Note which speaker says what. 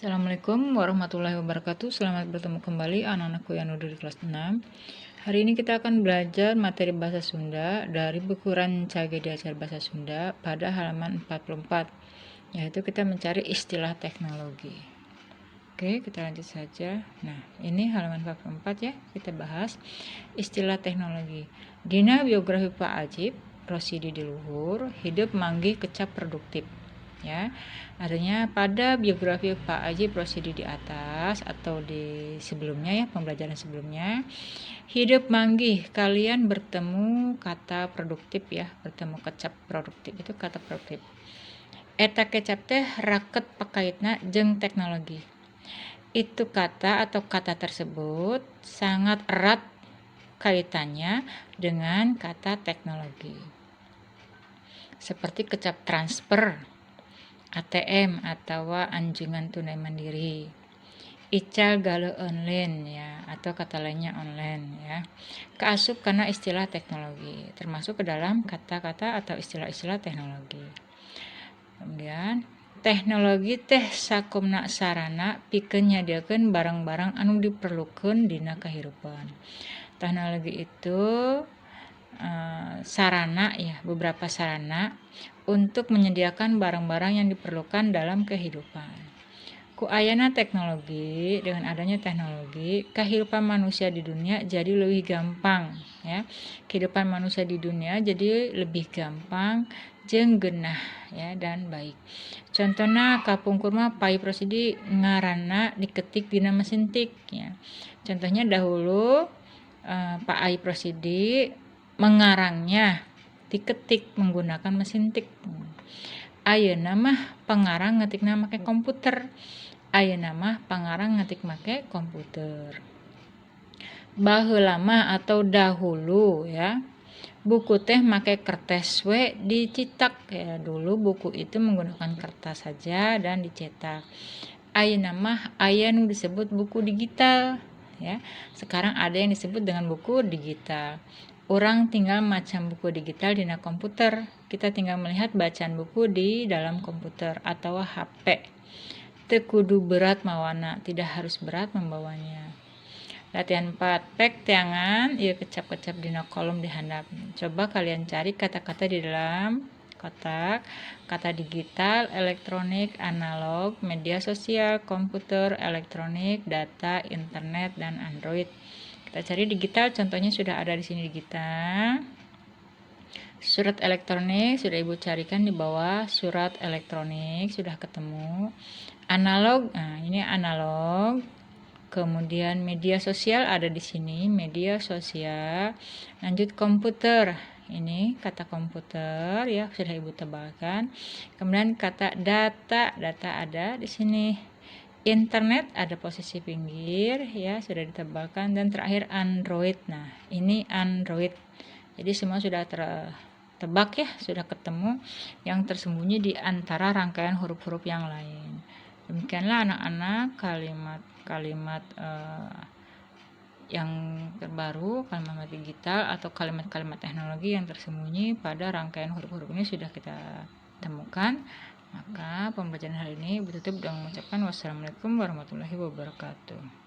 Speaker 1: Assalamualaikum warahmatullahi wabarakatuh. Selamat bertemu kembali anak-anakku yang udah di kelas 6. Hari ini kita akan belajar materi bahasa Sunda dari buku Rancage Diajar Bahasa Sunda pada halaman 44, yaitu kita mencari istilah teknologi. Oke, kita lanjut saja. Nah, ini halaman 44 ya, kita bahas istilah teknologi. Dina biografi Pak Ajib, Rosidi di luhur, hidup manggih kecap produktif. Ya, artinya pada biografi Pak Ajib Rosidi di atas atau di sebelumnya ya, pembelajaran sebelumnya, hidup manggih kalian bertemu kata produktif ya, bertemu kecap produktif, itu kata produktif. Eta kecap teh raket pakaitna jeung teknologi. Itu kata atau kata tersebut sangat erat kaitannya dengan kata teknologi. Seperti kecap transfer, ATM atau anjungan tunai mandiri, ical gale online ya, atau kata lainnya online ya. Keasup karena istilah teknologi, termasuk ke dalam kata-kata atau istilah-istilah teknologi. Kemudian teknologi teh sakumna sarana pikeun nyadiakeun barang-barang anu diperlukeun dina kahirupan. Teknologi itu sarana ya, beberapa sarana untuk menyediakan barang-barang yang diperlukan dalam kehidupan. Ku ayana teknologi, dengan adanya teknologi, kehidupan manusia di dunia jadi lebih gampang ya. Kehidupan manusia di dunia jadi lebih gampang jeung geunah ya dan baik. Contohna kapungkur mah Pai Prosidi ngaranna diketik dina mesin tik ya. Contohnya dahulu Pak Ai Prosidi mengarangnya diketik menggunakan mesin tik. Ayeuna mah pengarang ngetikna make komputer. Ayeuna mah pengarang ngetik make komputer. Baheula mah atau dahulu ya, buku teh make kertas we dicetak ya. Dulu buku itu menggunakan kertas saja dan dicetak. Ayeuna mah aya nu disebut buku digital ya. Sekarang ada yang disebut dengan buku digital. Orang tinggal macam buku digital di komputer. Kita tinggal melihat bacaan buku di dalam komputer atau HP. Teu kudu berat mawana, tidak harus berat membawanya. Latihan 4, pek teangan, ieu kecap-kecap dina kolom di handap. Coba kalian cari kata-kata di dalam kotak. Kata digital, elektronik, analog, media sosial, komputer, elektronik, data, internet, dan Android. Kita cari digital, contohnya sudah ada di sini digital. Surat elektronik sudah Ibu carikan di bawah, surat elektronik sudah ketemu. Analog, nah ini analog. Kemudian media sosial ada di sini, media sosial. Lanjut komputer. Ini kata komputer ya, sudah Ibu tebalkan. Kemudian kata data, data ada di sini. Internet ada posisi pinggir ya, sudah ditebalkan. Dan terakhir Android. Nah, ini Android. Jadi semua sudah tertebak ya, sudah ketemu yang tersembunyi di antara rangkaian huruf-huruf yang lain. Demikianlah anak-anak kalimat-kalimat yang terbaru, kalimat digital atau kalimat-kalimat teknologi yang tersembunyi pada rangkaian huruf-huruf ini sudah kita temukan. Maka pembelajaran hari ini ditutup dengan mengucapkan wassalamualaikum warahmatullahi wabarakatuh.